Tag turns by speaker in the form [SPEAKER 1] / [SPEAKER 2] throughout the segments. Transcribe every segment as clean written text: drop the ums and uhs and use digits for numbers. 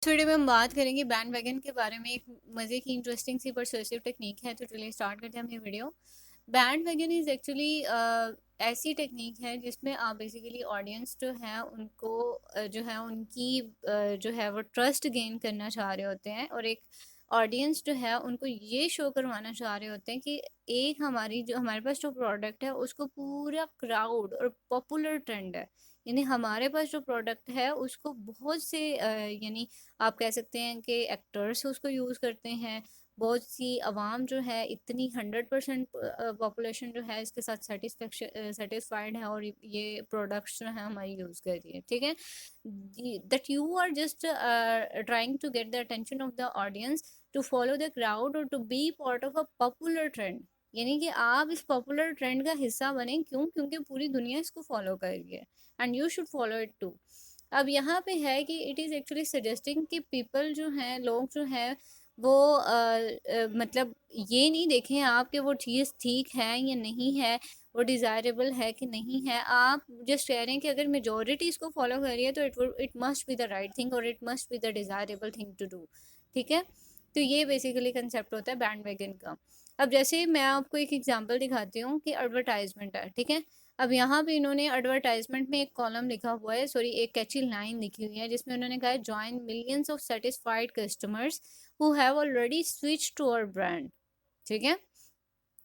[SPEAKER 1] इस वीडियो में हम बात करेंगे बैंड वैगन के बारे में। एक मज़े की इंटरेस्टिंग सी परसुएसिव टेक्निक है, तो चलिए स्टार्ट करते हैं हम ये video. Band wagon is actually ऐसी टेक्निक है जिसमें आप बेसिकली ऑडियंस जो है उनको जो है उनकी जो है वो ट्रस्ट गेन करना चाह रहे होते हैं, और एक ऑडियंस जो है उनको ये शो करवाना चाह रहे होते हैं कि एक हमारी जो हमारे पास जो प्रोडक्ट है उसको पूरा क्राउड और पॉपुलर ट्रेंड है। यानी हमारे पास जो प्रोडक्ट है उसको बहुत से यानी आप कह सकते हैं कि एक्टर्स उसको यूज़ करते हैं। बहुत सी आवाम जो है इतनी 100% पॉपुलेशन जो है इसके साथ सेटिस्फाइड है, और ये प्रोडक्ट्स जो है हमारी यूज़ कर रही है। ठीक है, that you are just trying to get the attention of the audience to follow the crowd और to be part of a popular trend. यानी कि आप इस पॉपुलर ट्रेंड का हिस्सा बने। क्यों? क्योंकि पूरी दुनिया इसको फॉलो कर रही है, and you should follow it too. अब यहाँ पे है कि इट इज़ एक्चुअली सजेस्टिंग कि पीपल जो हैं, लोग जो हैं वो मतलब ये नहीं देखें आप कि वो चीज़ ठीक है या नहीं है, वो डिज़ायरेबल है कि नहीं है। आप जस्ट कह रहे हैं कि अगर मेजोरिटी इसको फॉलो कर रही है तो it must be the right thing और it must be the desirable thing to do. ठीक है, तो ये बेसिकली कंसेप्ट होता है बैंड वैगन का। अब जैसे मैं आपको एक एग्जांपल दिखाती हूँ कि एडवर्टाइजमेंट है। ठीक है, अब यहाँ पे इन्होंने एडवर्टाइजमेंट में एक कॉलम लिखा हुआ है, सॉरी एक कैची लाइन लिखी हुई है, जिसमें उन्होंने कहा है join millions of satisfied customers who have already switch to our brand. ठीक है,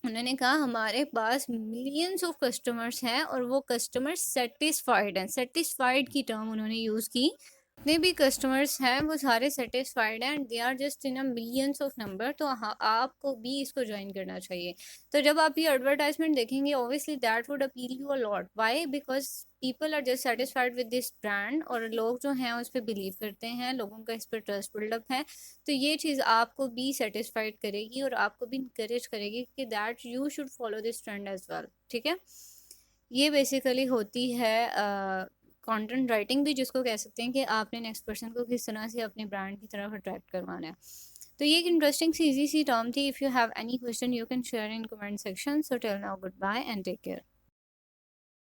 [SPEAKER 1] उन्होंने कहा हमारे पास मिलियंस ऑफ कस्टमर्स हैं और वो कस्टमर सेटिस्फाइड हैं। सेटिस्फाइड की टर्म उन्होंने यूज़ की। जितने भी कस्टमर्स हैं वो सारे सेटिस्फाइड हैं and they are just in a millions of number. तो हाँ, आपको भी इसको ज्वाइन करना चाहिए। तो जब आप ये एडवर्टाइजमेंट देखेंगे, obviously that would appeal you a lot. Why? Because people are just satisfied with this brand, और लोग जो हैं उस पर बिलीव करते हैं, लोगों का इस पर ट्रस्ट बिल्डअप है। तो ये चीज़ आपको भी सेटिस्फाइड करेगी और आपको भी इंकरेज करेगी कि that you should follow this trend as well. ठीक है, ये बेसिकली होती है कंटेंट राइटिंग भी, जिसको कह सकते हैं कि आपने नेक्स्ट पर्सन को किस तरह से अपने ब्रांड की तरफ अट्रैक्ट करवाना है। तो ये एक इंटरेस्टिंग सी इजी सी टर्म थी। If you have any question you can share in comment section. So till now, good bye and take care.